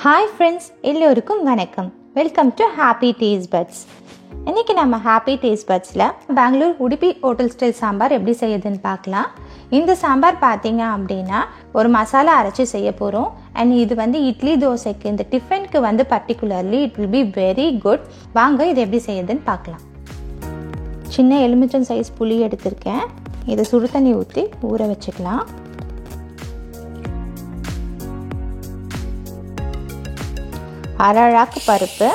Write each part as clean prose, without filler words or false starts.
Hi friends, எல்லோருக்கும் வணக்கம். Welcome to happy taste buds. இன்றைக்கி நம்ம ஹாப்பி டேஸ்ட் பட்ஸில் பெங்களூர் உடுப்பி ஹோட்டல் ஸ்டைல் சாம்பார் எப்படி செய்யுதுன்னு பார்க்கலாம். இந்த சாம்பார் பார்த்தீங்க அப்படின்னா ஒரு மசாலா அரைச்சி செய்ய போகிறோம். அண்ட் இது இட்லி தோசைக்கு இந்த டிஃபனுக்கு particularly it will be very good. வாங்க இது எப்படி செய்யுதுன்னு பார்க்கலாம். சின்ன எலுமிச்சம் சைஸ் புளி எடுத்திருக்கேன். இதை சுடு தண்ணி ஊற்றி ஊற வச்சுக்கலாம். அரைழாக்கு பருப்பு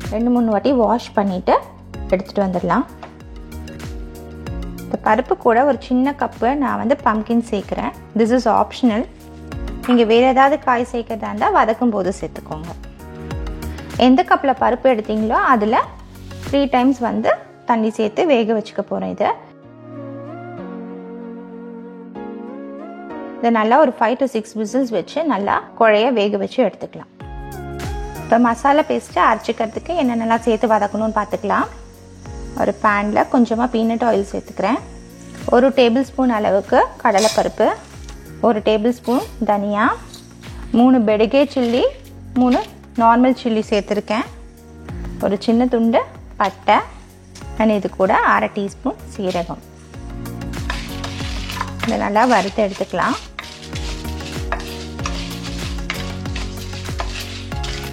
2-3 வாட்டி வாஷ் பண்ணிவிட்டு எடுத்துகிட்டு வந்துடலாம். இந்த பருப்பு கூட ஒரு சின்ன கப்பு நான் பம்கின் சேர்க்குறேன். This is optional. நீங்கள் வேறு ஏதாவது காய் சேர்க்கிறதா இருந்தால் வதக்கும் போது சேர்த்துக்கோங்க. எந்த கப்பில் பருப்பு எடுத்தீங்களோ அதில் 3 டைம்ஸ் தண்ணி சேர்த்து வேக வச்சுக்க போகிறேன். இதை நல்லா ஒரு 5 to 6 விசில்ஸ் வச்சு நல்லா குழைய வேக வச்சு எடுத்துக்கலாம். இப்போ மசாலா பேஸ்ட்டு அரைச்சிக்கிறதுக்கு என்னென்னலாம் சேர்த்து வதக்கணும்னு பார்த்துக்கலாம். ஒரு பேனில் கொஞ்சமாக பீனட் ஆயில் சேர்த்துக்கிறேன். 1 டேபிள் ஸ்பூன் அளவுக்கு கடலைப்பருப்பு, 1 டேபிள் ஸ்பூன் தனியா, 3 பெடிகே சில்லி, 3 நார்மல் சில்லி சேர்த்துருக்கேன், ஒரு சின்ன துண்டு பட்டை, அண்ட் இது கூட 1/2 டீஸ்பூன் சீரகம். இதை நல்லா வறுத்து எடுத்துக்கலாம்.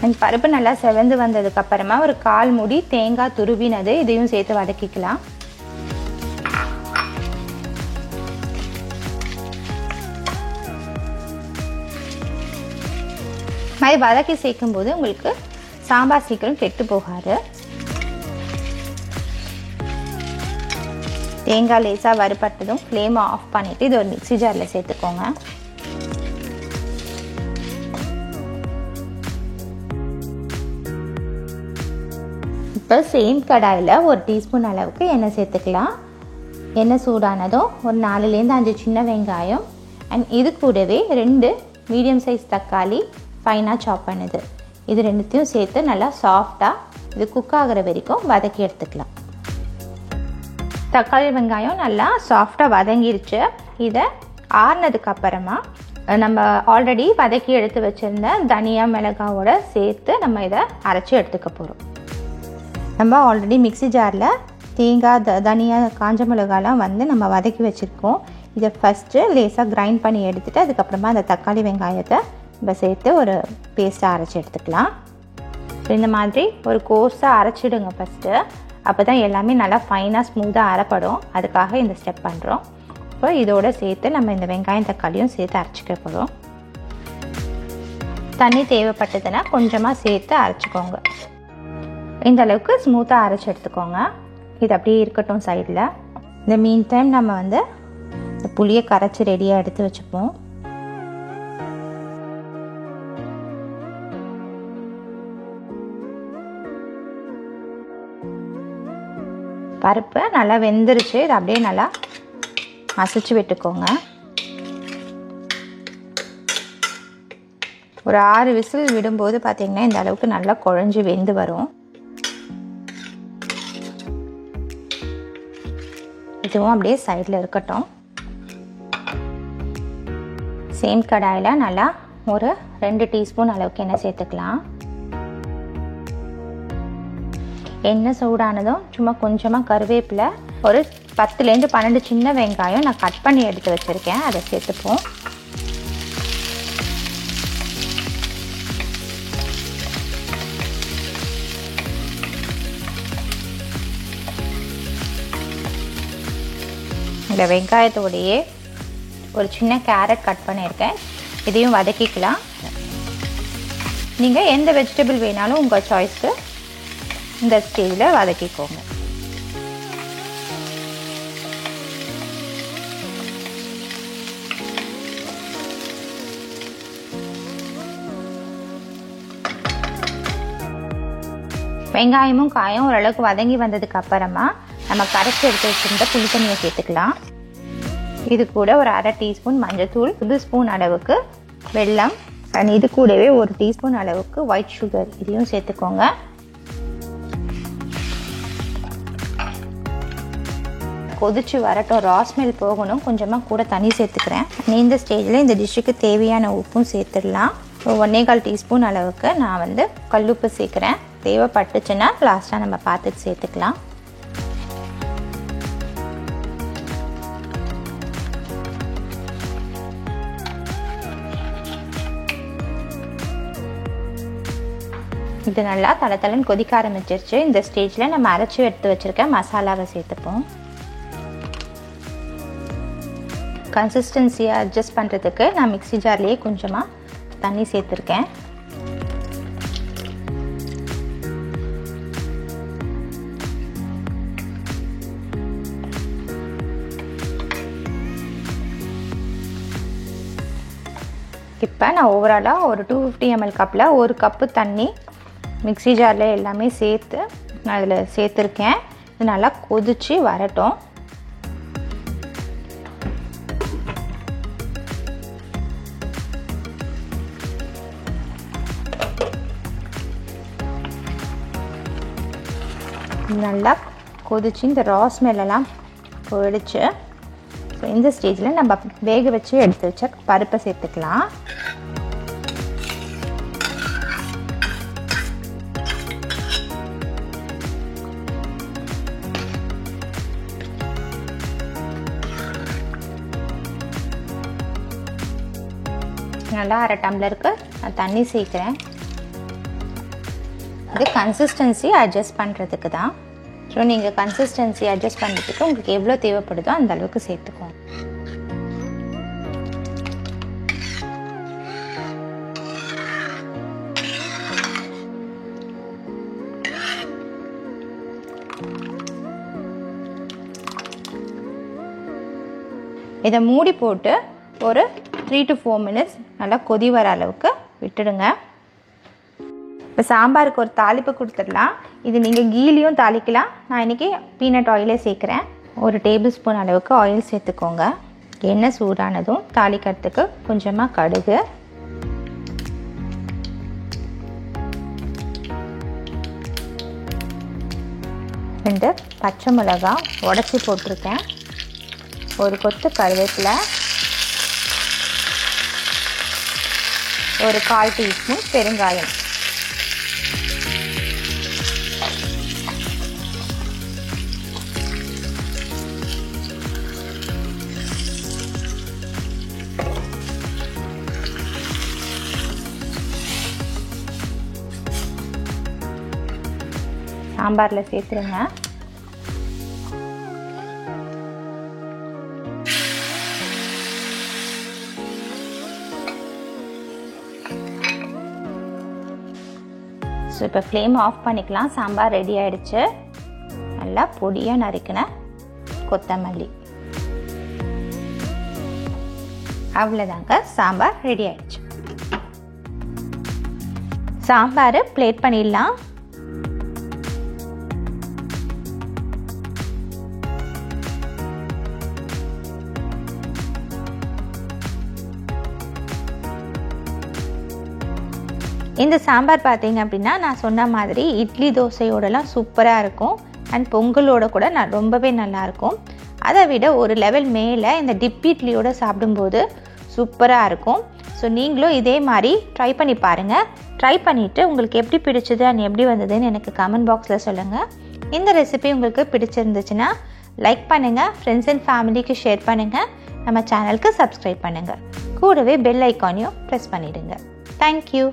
அண்ட் பருப்பு நல்லா செவந்து வந்ததுக்கப்புறமா ஒரு 1/4 மூடி தேங்காய் துருவினது இதையும் சேர்த்து வதக்கிக்கலாம். மாதிரி வதக்கி சேர்க்கும்போது உங்களுக்கு சாம்பார் சீக்கிரம் கெட்டு போகாது. தேங்காய் லேசாக வறுபட்டதும் ஃப்ளேமை ஆஃப் பண்ணிவிட்டு இது ஒரு மிக்ஸி ஜாரில் சேர்த்துக்கோங்க. இப்போ சேம் கடாயில் 1 டீஸ்பூன் அளவுக்கு எண்ணெய் சேர்த்துக்கலாம். எண்ணெய் சூடானதும் ஒரு 4-5 சின்ன வெங்காயம் அண்ட் இது கூடவே 2 மீடியம் சைஸ் தக்காளி ஃபைனாக சாப் பண்ணுது, இது 2த்தையும் சேர்த்து நல்லா சாஃப்டாக இது குக் ஆகிற வரைக்கும் வதக்கி எடுத்துக்கலாம். தக்காளி வெங்காயம் நல்லா சாஃப்டாக வதங்கிருச்சு. இதை ஆறுனதுக்கு அப்புறமா நம்ம ஆல்ரெடி வதக்கி எடுத்து வச்சுருந்த தனியா மிளகாவோட சேர்த்து நம்ம இதை அரைச்சி எடுத்துக்க போகிறோம். நம்ம ஆல்ரெடி மிக்ஸி ஜாரில் தேங்காய் தனியா காஞ்ச மிளகாலாம் நம்ம வதக்கி வச்சுருக்கோம். இதை ஃபஸ்ட்டு லேசாக கிரைண்ட் பண்ணி எடுத்துகிட்டு அதுக்கப்புறமா அந்த தக்காளி வெங்காயத்தை நம்ம சேர்த்து ஒரு பேஸ்ட்டாக அரைச்சி எடுத்துக்கலாம். இந்த மாதிரி ஒரு கோர்ஸாக அரைச்சிடுங்க ஃபஸ்ட்டு. அப்போ தான் எல்லாமே நல்லா ஃபைனாக ஸ்மூத்தாக அரைப்படும். அதுக்காக இந்த ஸ்டெப் பண்ணுறோம். இப்போ இதோடு சேர்த்து நம்ம இந்த வெங்காயம் தக்காளியும் சேர்த்து அரைச்சிக்க போகிறோம். தண்ணி தேவைப்பட்டதுன்னா கொஞ்சமாக சேர்த்து அரைச்சிக்கோங்க. இந்த அளவுக்கு ஸ்மூத்தாக அரைச்சி எடுத்துக்கோங்க. இது அப்படியே இருக்கட்டும் சைடில். இந்த மீன் டைம் நம்ம இந்த புளியை கரைச்சி ரெடியாக எடுத்து வச்சுப்போம். பருப்பு நல்லா வெந்துருச்சு. இது அப்படியே நல்லா மசிச்சு விட்டுக்கோங்க. ஒரு 6 விசில் விடும்போது பார்த்தீங்கன்னா இந்த அளவுக்கு நல்லா குழஞ்சி வெந்து வரும். இதுவும் அப்படியே சைடில் இருக்கட்டும். சேம் கடாயில் நல்லா ஒரு 2 டீஸ்பூன் அளவுக்கு எண்ணெய் சேர்த்துக்கலாம். எண்ணெய் சூடானதும் சும்மா கொஞ்சமாக கருவேப்பிலை, ஒரு 10-12 சின்ன வெங்காயம் நான் கட் பண்ணி எடுத்து வச்சுருக்கேன், அதை சேர்த்துப்போம். இந்த வெங்காயத்தோடையே ஒரு சின்ன கேரட் கட் பண்ணியிருக்கேன், இதையும் வதக்கிக்கலாம். நீங்கள் எந்த வெஜிடபிள் வேணாலும் உங்கள் சாய்ஸ்க்கு இந்த ஸ்டேஜில் வதக்கிக்கோங்க. வெங்காயமும் காயும் ஓரளவுக்கு வதங்கி வந்ததுக்கு அப்புறமா நம்ம கரைச்சி எடுத்து வச்சுருந்த புளி தண்ணியை சேர்த்துக்கலாம். இது கூட ஒரு 1/2 டீஸ்பூன் மஞ்சள்தூள், 1 ஸ்பூன் அளவுக்கு வெல்லம் அண்ட் இது கூடவே 1 டீஸ்பூன் அளவுக்கு ஒயிட் சுகர், இதையும் சேர்த்துக்கோங்க. கொதிச்சு வரட்டும், ரா ஸ்மெல் போகணும். கொஞ்சமாக கூட தண்ணி சேர்த்துக்கிறேன். இந்த ஸ்டேஜில் இந்த டிஷ்ஷுக்கு தேவையான உப்பும் சேர்த்துடலாம். 1/4 டீஸ்பூன் அளவுக்கு நான் வந்து கல்லுப்பு சேர்க்குறேன். தேவைப்பட்டுச்சுன்னா லாஸ்ட்டாக நம்ம பார்த்துட்டு சேர்த்துக்கலாம். இது நல்லா தளத்தளன்னு கொதிக்க ஆரம்பிச்சிருச்சு. இந்த ஸ்டேஜில் நம்ம அரைச்சி எடுத்து வச்சுருக்க மசாலாவை சேர்த்துப்போம். கன்சிஸ்டன்சியை அட்ஜஸ்ட் பண்ணுறதுக்கு நான் மிக்ஸி ஜார்லேயே கொஞ்சமாக தண்ணி சேர்த்துருக்கேன். இப்போ நான் ஓவராலாக ஒரு 250 ml கப்பில் 1 கப்பு தண்ணி மிக்ஸி ஜாரில் எல்லாமே சேர்த்து நான் அதில் சேர்த்துருக்கேன். இது நல்லா கொதித்து வரட்டும். நல்லா கொதிச்சு இந்த ரா ஸ்மெல்லாம் போயிடுச்சு. ஸோ இந்த ஸ்டேஜில் நம்ம வேக வச்சு எடுத்து வச்ச பருப்பை சேர்த்துக்கலாம். நல்லா 1/2 டம்ளருக்கு நான் தண்ணி சேர்க்குறேன். இது கன்சிஸ்டன்சி அட்ஜஸ்ட் பண்ணுறதுக்கு தான். ஸோ நீங்கள் கன்சிஸ்டன்சி அட்ஜஸ்ட் பண்ணுறதுக்கு உங்களுக்கு எவ்வளோ தேவைப்படுதோ அந்த அளவுக்கு சேர்த்துக்கோங்க. இதை மூடி போட்டு ஒரு 3 to 4 minutes நல்லா கொதி வர அளவுக்கு விட்டுடுங்க. இப்போ சாம்பாருக்கு ஒரு தாளிப்பு கொடுத்துடலாம். இது நீங்கள் கீலியும் தாளிக்கலாம். நான் இன்றைக்கி பீனட் ஆயிலே சேர்க்குறேன். 1 டேபிள் ஸ்பூன் அளவுக்கு ஆயில் சேர்த்துக்கோங்க. எண்ணெய் சூடானதும் தாளிக்கிறதுக்கு கொஞ்சமாக கடுகு, ரெண்டு பச்சை மிளகாய் உடச்சி போட்டிருக்கேன், 1 கொத்து கருவேப்பிலை, 1/4 டீஸ்பூன் பெருங்காயம். சாம்பாரில் சேர்த்துருங்க. ஸோ இப்போ ஃப்ளேம் ஆஃப் பண்ணிக்கலாம். சாம்பார் ரெடி ஆகிடுச்சு. நல்லா பொடியாக நறுக்கின கொத்தமல்லி. அவ்வளோதாங்க, சாம்பார் ரெடி ஆகிடுச்சு. சாம்பார் பிளேட் பண்ணிடலாம். இந்த சாம்பார் பார்த்தீங்க அப்படின்னா நான் சொன்ன மாதிரி இட்லி தோசையோடலாம் சூப்பராக இருக்கும். அண்ட் பொங்கலோட கூட ரொம்பவே நல்லாயிருக்கும். அதை விட ஒரு லெவல் மேலே இந்த டிப் இட்லியோடு சாப்பிடும்போது சூப்பராக இருக்கும். ஸோ நீங்களும் இதே மாதிரி ட்ரை பண்ணி பாருங்கள். ட்ரை பண்ணிவிட்டு உங்களுக்கு எப்படி பிடிச்சது அண்ட் எப்படி வந்ததுன்னு எனக்கு கமெண்ட் பாக்ஸில் சொல்லுங்கள். இந்த ரெசிபி உங்களுக்கு பிடிச்சிருந்துச்சுன்னா லைக் பண்ணுங்கள், ஃப்ரெண்ட்ஸ் அண்ட் ஃபேமிலிக்கு ஷேர் பண்ணுங்கள், நம்ம சேனலுக்கு சப்ஸ்கிரைப் பண்ணுங்கள், கூடவே பெல் ஐக்கானையும் ப்ரெஸ் பண்ணிவிடுங்க. தேங்க்யூ.